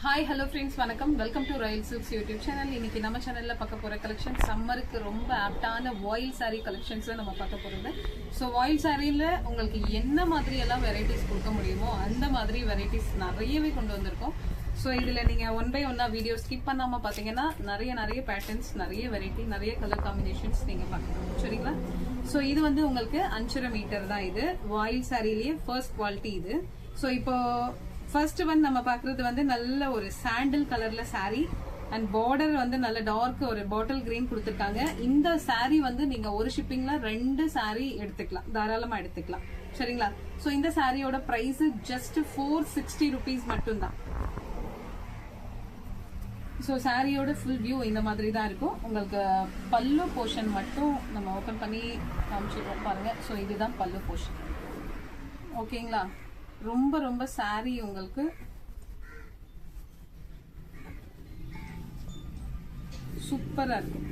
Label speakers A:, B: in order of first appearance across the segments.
A: Hi hello friends, வணக்கம். Welcome to Royal silks YouTube channel. இன்னைக்கு நம்ம சேனல்ல பார்க்க போற கலெக்ஷன் சம்மருக்கு ரொம்ப ஆப்டான வாயில் சாரீ கலெக்ஷன்ஸ் நம்ம பார்க்க போறது. ஸோ வாயில் சாரியில உங்களுக்கு என்ன மாதிரி எல்லாம் வெரைட்டிஸ் கொடுக்க முடியுமோ அந்த மாதிரி வெரைட்டிஸ் நிறையவே கொண்டு வந்திருக்கோம். ஸோ இதுல நீங்க ஒன் பை ஒன்னா வீடியோ ஸ்கிப் பண்ணாம பாத்தீங்கன்னா நிறைய பேட்டர்ன்ஸ், நிறைய வெரைட்டி, நிறைய கலர் காம்பினேஷன்ஸ் நீங்க பார்க்கலாம். சரிங்களா? ஸோ இது வந்து உங்களுக்கு 5.5 மீட்டர் தான். இது வாயில் சாரிலேயே ஃபர்ஸ்ட் குவாலிட்டி இது. ஸோ இப்போ ஃபர்ஸ்ட் வந்து நம்ம பாக்குறது வந்து நல்ல ஒரு சாண்டில் கலர்ல சாரி அண்ட் பார்டர் வந்து நல்ல டார்க் ஒரு பாட்டில் கிரீன் கொடுத்துருக்காங்க. இந்த சாரி வந்து நீங்க ஒரு ஷிப்பிங்ல 2 சாரி எடுத்துக்கலாம், தாராளமா எடுத்துக்கலாம். சரிங்களா? சோ இந்த சாரியோட பிரைஸ் ஜஸ்ட் 460 rupees மட்டும்தான். ஸோ சாரியோட ஃபுல் வியூ இந்த மாதிரி தான் இருக்கும். உங்களுக்கு பல்லு போர்ஷன் மட்டும் நம்ம ஓபன் பண்ணி காமிச்சிருக்கோம் பாருங்க. ஸோ இதுதான் பல்லு போர்ஷன். ஓகேங்களா? ரொம்ப சாரி உங்களுக்கு சூப்பரா இருக்கும்.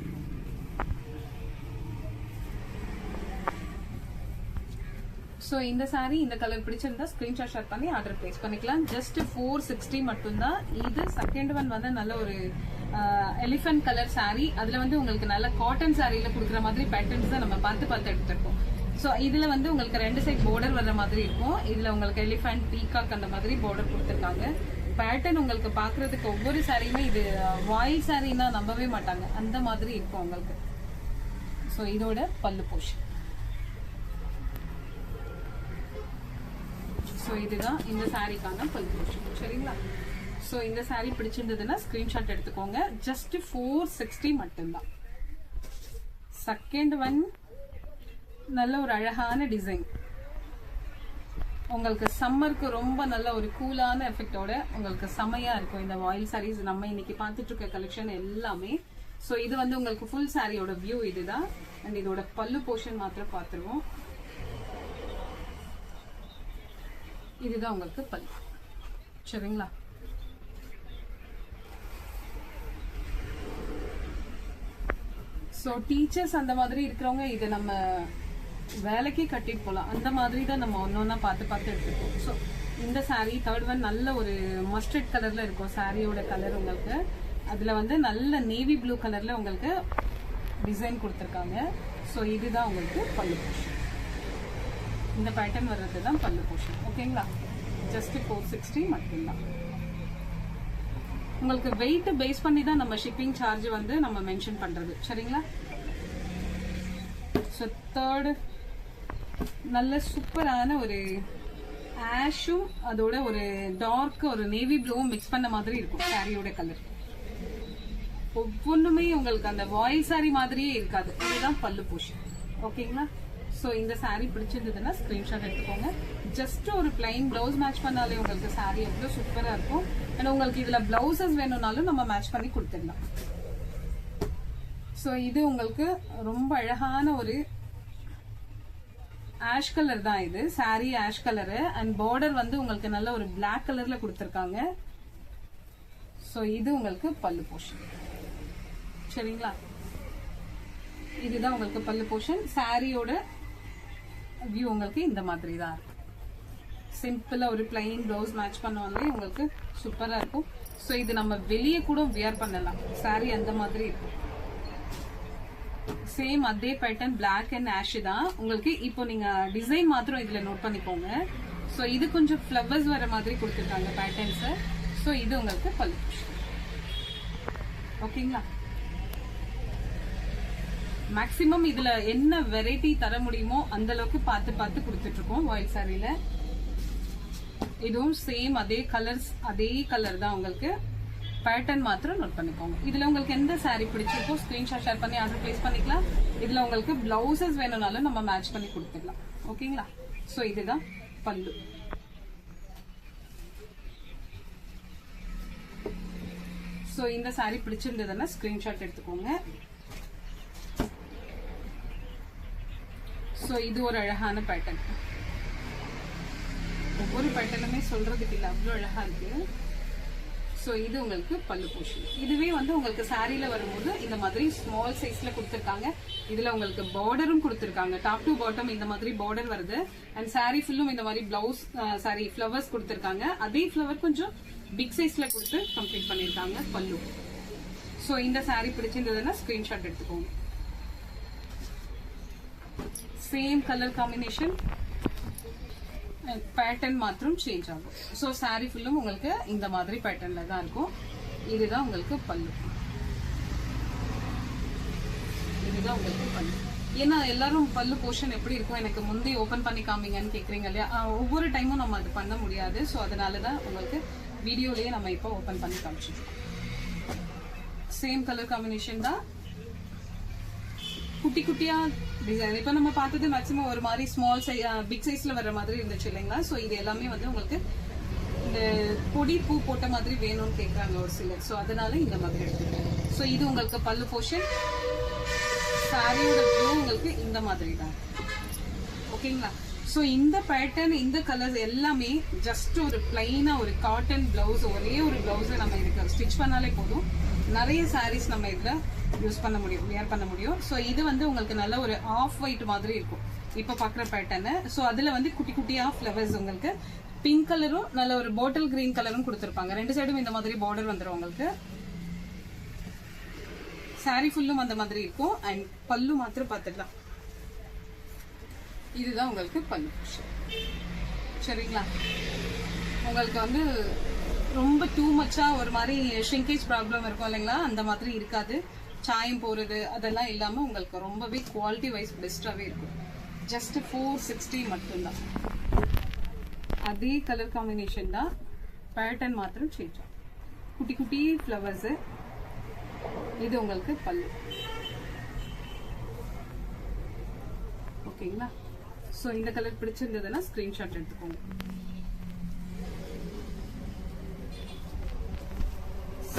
A: சோ இந்த சாரி இந்த கலர் பிடிச்சிருந்தா ஸ்கிரீன்ஷாட் ஷேர் பண்ணி ஆர்டர் பிளேஸ் பண்ணிக்கலாம். ஜஸ்ட் 460 மட்டும்தான். இது செகண்ட் ஒன் வந்து நல்ல ஒரு எலிஃபென்ட் கலர் சாரி. அதுல வந்து உங்களுக்கு நல்ல காட்டன் சாரியில கொடுக்குற மாதிரி பேட்டர்ன்ஸ் தான் நம்ம பார்த்து எடுத்துருக்கோம். ஸோ இதுல வந்து உங்களுக்கு 2 சைட் பார்டர் வர்ற மாதிரி இருக்கும். இதுல உங்களுக்கு எலிஃபென்ட், பீகாக் அந்த மாதிரி பார்டர் கொடுத்துருக்காங்க. பேட்டர்ன் உங்களுக்கு பாக்குறதுக்கு ஒவ்வொரு சாரியுமே இது வாயில் சாரின்னா நம்பவே மாட்டாங்க, அந்த மாதிரி இருக்கும் உங்களுக்கு. ஸோ இதோட பல்லு போர்ஷன். ஸோ இதுதான் இந்த சாரிக்கான பல்லு போர்ஷன். சரிங்களா? ஸோ இந்த சாரி பிடிச்சிருந்ததுன்னா ஸ்கிரீன்ஷாட் எடுத்துக்கோங்க. ஜஸ்ட் 460 மட்டும்தான். செகண்ட் ஒன் நல்ல ஒரு அழகான டிசைன். உங்களுக்கு சம்மருக்கு ரொம்ப நல்ல ஒரு கூலான எஃபெக்டோட உங்களுக்கு செமையா இருக்கும் இந்த வாயில் சாரீஸ். நம்ம இன்னைக்கு பார்த்துட்டு இருக்க கலெக்ஷன் எல்லாமே. ஸோ இது வந்து உங்களுக்கு ஃபுல் சாரியோட வியூ இதுதான். அண்ட் இதோட பல்லு போர்ஷன் மாத்திரம் பார்த்துருவோம். இதுதான் உங்களுக்கு பல்லு. சரிங்களா? ஸோ டீச்சர்ஸ் அந்த மாதிரி இருக்கிறவங்க இதை நம்ம வேலைக்கே கட்டிட்டு போகலாம், அந்த மாதிரி தான் நம்ம ஒன்னொன்னா பார்த்து எடுத்துருக்கோம். ஸோ இந்த சாரீ தேர்ட் ஒன் நல்ல ஒரு மஸ்டர்ட் கலர்ல இருக்கும் சாரியோட கலர். உங்களுக்கு அதுல வந்து நல்ல நேவி ப்ளூ கலர்ல உங்களுக்கு டிசைன் கொடுத்துருக்காங்க. ஸோ இதுதான் உங்களுக்கு பல்லு போர்ஷன். இந்த பேட்டர்ன் வர்றது தான் பல்லு போர்ஷன். ஓகேங்களா? ஜஸ்ட் 460 மட்டும்தான். உங்களுக்கு வெயிட் பேஸ் பண்ணி தான் நம்ம ஷிப்பிங் சார்ஜ் வந்து நம்ம மென்ஷன் பண்றது. சரிங்களா? ஸோ தேர்ட் நல்ல சூப்பரான ஒரு ஆஷும் அதோட ஒரு டார்க் ஒரு நேவி ப்ளூவும் மிக்ஸ் பண்ண மாதிரி இருக்கும் சாரியோட கலர். ஒவ்வொன்றுமே உங்களுக்கு அந்த வாயில் சாரி மாதிரியே இருக்காது. இதுதான் பல்லு போர்ஷன். ஓகேங்களா? ஸோ இந்த சாரி பிடிச்சிருந்ததுன்னா ஸ்கிரீன்ஷாட் எடுத்துக்கோங்க. ஜஸ்ட் ஒரு பிளைன் பிளவுஸ் மேட்ச் பண்ணாலே உங்களுக்கு சாரி எவ்வளோ சூப்பரா இருக்கும். அண்ட் உங்களுக்கு இதுல பிளவுசஸ் வேணும்னாலும் நம்ம மேட்ச் பண்ணி கொடுத்துடலாம். ஸோ இது உங்களுக்கு ரொம்ப அழகான ஒரு ஆஷ் கலர் தான். இது sorry ash colour and border வந்து உங்களுக்கு நல்ல ஒரு பிளாக் கலர்ல கொடுத்துருக்காங்க. ஸோ இது உங்களுக்கு பல்லு போர்ஷன். சரிங்களா? இதுதான் உங்களுக்கு பல்லு போர்ஷன். சாரியோட வியூ உங்களுக்கு இந்த மாதிரி தான் இருக்கும். சிம்பிளா ஒரு பிளைன் பிளவுஸ் மேட்ச் பண்ணுவாங்களே உங்களுக்கு சூப்பரா இருக்கும். ஸோ இது நம்ம வெளியே கூட வியர் பண்ணலாம். சாரி அந்த மாதிரி இருக்கும். சேம் அதே பேட்டர்ன் பிளாக் அண்ட் ஆஷ் தான் உங்களுக்கு. இப்போ நீங்க டிசைன் மாத்திரம் இதுல நோட் பண்ணிக்கோங்க. ஸோ இது கொஞ்சம் ஃபிளவர்ஸ் வர மாதிரி கொடுத்துருக்காங்க பேட்டர்ன்ஸ். ஸோ இது உங்களுக்கு பல்லு போர்ஷன். ஓகேங்களா? மேக்சிமம் இதுல என்ன வெரைட்டி தர முடியுமோ அந்த அளவுக்கு பார்த்து கொடுத்துட்டு இருக்கோம் வாயில் சாரியில. இதுவும் சேம் அதே கலர்ஸ், அதே கலர் தான் உங்களுக்கு. பேட்டர்ன் மாத்திரம் நோட் பண்ணிக்கோங்க. இதுல உங்களுக்கு எந்த சாரி பிடிச்சிருக்கோ ஸ்கிரீன்ஷாட் ஷேர் பண்ணி ஆர்டர் பிளேஸ் பண்ணிக்கலாம். இதுல உங்களுக்கு பிளவுசஸ் வேணும்னாலும் நம்ம மேட்ச் பண்ணி கொடுத்துக்கலாம். ஓகேங்களா? சோ இதுதான் பல்லு. சோ இந்த சாரி பிடிச்சிருந்ததுன்னா ஸ்கிரீன்ஷாட் எடுத்துக்கோங்க. சோ இது ஒரு அழகான பேட்டர்ன். ஒவ்வொரு பேட்டர்னுமே சொல்றதுக்கு இல்ல, அவ்வளவு அழகா இருக்கு. ஸோ இது உங்களுக்கு பல்லு போர்ஷன். இதுவே வந்து உங்களுக்கு சாரீல வரும்போது இந்த மாதிரி ஸ்மால் சைஸ்ல கொடுத்துருக்காங்க. இதுல உங்களுக்கு பார்டரும் கொடுத்துருக்காங்க. டாப் டு பாட்டம் இந்த மாதிரி பார்டர் வருது. அண்ட் சாரீ ஃபுல்லும் இந்த மாதிரி பிளவுஸ் சாரி ஃபிளவர்ஸ் கொடுத்துருக்காங்க. அதே ஃபிளவர் கொஞ்சம் பிக் சைஸ்ல கொடுத்து கம்ப்ளீட் பண்ணிருக்காங்க பல்லு. ஸோ இந்த சாரீ பிடிச்சிருந்ததுன்னா ஸ்கிரீன்ஷாட் எடுத்துக்கோங்க. சேம் கலர் காம்பினேஷன், பேட்டர்ன் மாத்திரம் சேஞ்ச் ஆகும். ஸோ சாரீ ஃபுல்லும் உங்களுக்கு இந்த மாதிரி பேட்டர்ன்ல தான் இருக்கும். இதுதான் உங்களுக்கு பல்லு. இதுதான் உங்களுக்கு பல்லு. ஏன்னா எல்லாரும் பல்லு போர்ஷன் எப்படி இருக்கும் எனக்கு முந்தி ஓபன் பண்ணி காமிங்கன்னு கேக்குறீங்க இல்லையா? ஒவ்வொரு டைமும் நம்ம அது பண்ண முடியாது. ஸோ அதனாலதான் உங்களுக்கு வீடியோலயே நம்ம இப்போ ஓபன் பண்ணி காமிச்சிருக்கோம். சேம் கலர் காம்பினேஷன் தான், குட்டி குட்டியா டிசைன். இப்ப நம்ம பார்த்தது மேக்ஸிமம் ஒரு மாதிரி ஸ்மால் பிக் சைஸ்ல வர்ற மாதிரி இருந்துச்சு இல்லைங்களா? ஸோ இது எல்லாமே வந்து உங்களுக்கு இந்த பொடி பூ போட்ட மாதிரி வேணும்னு கேட்கறாங்க ஒரு சிலர். ஸோ அதனால இந்த மாதிரி எடுத்துக்கிறேன். ஸோ இது உங்களுக்கு பல்லு போர்ஷன். சாரியோட வியூ உங்களுக்கு இந்த மாதிரி தான். ஓகேங்களா? ஸோ இந்த பேட்டர்ன் இந்த கலர்ஸ் எல்லாமே ஜஸ்ட் ஒரு பிளைனா ஒரு காட்டன் பிளவுஸ், ஒரே ஒரு பிளவுஸ் நம்ம இதுக்கு ஸ்டிச் பண்ணாலே போதும். நிறைய சாரீஸ் நம்ம இதுல யூஸ் பண்ண முடியும், வியர் பண்ண முடியும். ஸோ இது வந்து உங்களுக்கு நல்ல ஒரு ஆஃப் ஒயிட் மாதிரி இருக்கும் இப்ப பாக்குற பேட்டர்னு. ஸோ அதுல வந்து குட்டி குட்டியா ஃபிளவர்ஸ் உங்களுக்கு பிங்க் கலரும் நல்ல ஒரு பாட்டில் கிரீன் கலரும் கொடுத்திருப்பாங்க. ரெண்டு சைடும் இந்த மாதிரி பார்டர் வந்துடும் உங்களுக்கு. சாரி ஃபுல்லும் அந்த மாதிரி இருக்கும். அண்ட் பல்லு மாத்திரம் பார்த்துக்கலாம். இதுதான் உங்களுக்கு பல்லு. சரிங்களா? உங்களுக்கு வந்து ரொம்ப டூ மச்சா ஒரு மாதிரி ஷ்ரிங்கேஜ் ப்ராப்ளம் இருக்கும் இல்லைங்களா? அந்த மாதிரி இருக்காது. சாயம் போறது அதெல்லாம் இல்லாம உங்களுக்கு ரொம்பவே குவாலிட்டி வைஸ் பெஸ்டாவே இருக்கும். ஜஸ்ட் 460 மட்டும்தான். அதே கலர் காம்பினேஷன் தான், பேட்டர்ன் மாத்திரம் சேஞ்ச் ஆகும். குட்டி குட்டி ஃபிளவர்ஸ். இது உங்களுக்கு பல்லு. ஓகேங்களா? ஸோ இந்த கலர் பிடிச்சிருந்ததுன்னா ஸ்கிரீன்ஷாட் எடுத்துக்கோங்க.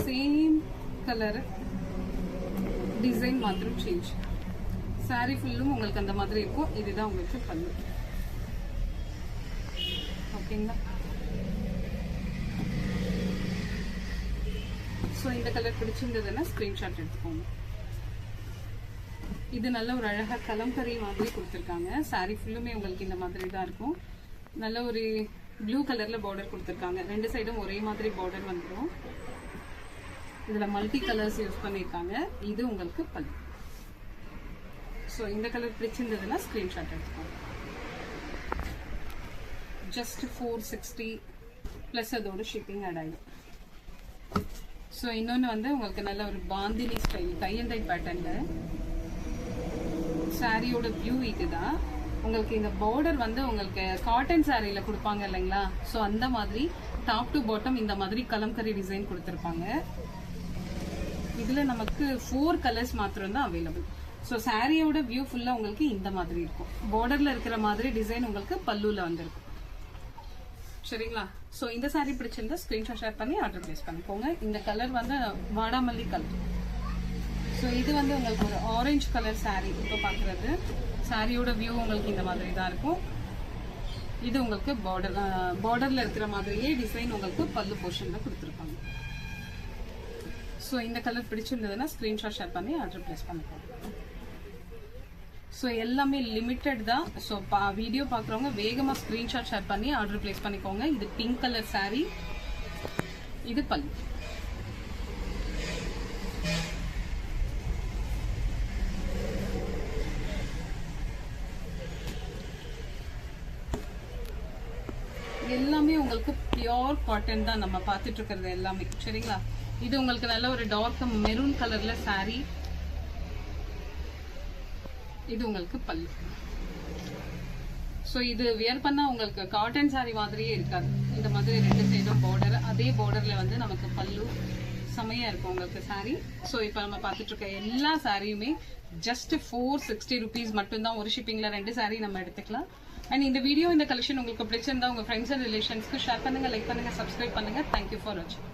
A: சேம் கலர் டிசைன் மாத்திரம் சேஞ்ச். சாரி ஃபுல்லும் உங்களுக்கு அந்த மாதிரி இருக்கும். இதுதான் உங்களுக்கு பல்லு. ஓகேங்களா? ஸோ இந்த கலர் பிடிச்சிருந்ததுன்னா ஸ்கிரீன்ஷாட் எடுத்துக்கோங்க. இது நல்ல ஒரு அழகா கலம்கரி மாதிரி கொடுத்துருக்காங்க. சாரி ஃபுல்லுமே உங்களுக்கு இந்த மாதிரி தான் இருக்கும். நல்ல ஒரு ப்ளூ கலர்ல பார்டர் கொடுத்துருக்காங்க. ரெண்டு சைடும் ஒரே மாதிரி பார்டர் வந்துடும். இதுல மல்டி கலர்ஸ் யூஸ் பண்ணிருக்காங்க. இது உங்களுக்கு பல்லு. ஸோ இந்த கலர் பிடிச்சிருந்ததுன்னா ஸ்கிரீன்ஷாட் எடுத்துக்கோங்க. ஜஸ்ட் 460 பிளஸ் அதோட ஷிப்பிங் ஆட் ஆயிடும். ஸோ இன்னொன்று வந்து உங்களுக்கு நல்ல ஒரு bandhani style tie and dye பேட்டர்ன்ல சாரியோட வியூ இதுதான். உங்களுக்கு இந்த பார்டர் வந்து உங்களுக்கு காட்டன் சாரியில கொடுப்பாங்க இல்லைங்களா? ஸோ அந்த மாதிரி டாப் டு பாட்டம் இந்த மாதிரி கலம்கரி டிசைன் கொடுத்துருப்பாங்க. இதுல நமக்கு 4 கலர்ஸ் மாத்திரம் தான் அவைலபிள். ஸோ சாரியோட வியூ ஃபுல்லா உங்களுக்கு இந்த மாதிரி இருக்கும். பார்டர்ல இருக்கிற மாதிரி டிசைன் உங்களுக்கு பல்லுல வந்திருக்கும். சரிங்களா? ஸோ இந்த சாரி பிடிச்சிருந்தா ஸ்கிரீன்ஷாட் ஷேர் பண்ணி ஆர்டர் பிளேஸ் பண்ணிக்கோங்க. இந்த கலர் வந்து வாடாமல்லி கலர். ஸோ இது வந்து உங்களுக்கு ஒரு ஆரஞ்சு கலர் சாரி. இப்போ பாக்குறது சாரியோட வியூ உங்களுக்கு இந்த மாதிரி தான் இருக்கும். இது உங்களுக்கு பார்டர்ல இருக்கிற மாதிரியே டிசைன் உங்களுக்கு பல்லு போர்ஷன்ல கொடுத்துருப்பாங்க. ஸோ இந்த கலர் பிடிச்சிருந்ததுன்னா ஸ்கிரீன்ஷாட் ஷேர் பண்ணி ஆர்டர் பிளேஸ் பண்ணிக்கோங்க. ஸோ எல்லாமே லிமிட்டட் தான். ஸோ வீடியோ பார்க்குறவங்க வேகமாக ஸ்க்ரீன்ஷாட் ஷேர் பண்ணி ஆர்டர் பிளேஸ் பண்ணிக்கோங்க. இது பிங்க் கலர் சாரி. இது பல்லு. எல்லாமே உங்களுக்கு பியோர் காட்டன் தான் நம்ம பார்த்துட்டு இருக்கிறது எல்லாமே. சரிங்களா? இது உங்களுக்கு நல்ல ஒரு டார்க் மெரூன் கலர்ல சாரி. இது உங்களுக்கு பல்லு. ஸோ இது வியர் பண்ணா உங்களுக்கு காட்டன் சாரி மாதிரியே இருக்காது. இந்த மாதிரி ரெண்டு சைடும் பார்டர், அதே பார்டர்ல வந்து நமக்கு பல்லு செமையா இருக்கும் உங்களுக்கு சாரி. ஸோ இப்போ நம்ம பார்த்துட்டு இருக்க எல்லா சாரியுமே ஜஸ்ட் 460 rupees மட்டும்தான். ஒரு ஷிப்பிங்ல 2 சாரி நம்ம எடுத்துக்கலாம். அண்ட் இந்த வீடியோ இந்த கலெக்ஷன் உங்களுக்கு பிடிச்சிருந்தா உங்க ஃப்ரெண்ட்ஸ் அண்ட் ரிலேஷன்ஸ்க்கு ஷேர் பண்ணுங்க, லைக் பண்ணுங்க, சப்ஸ்கிரைப் பண்ணுங்க. தேங்க்யூ ஃபார் வாட்சிங்.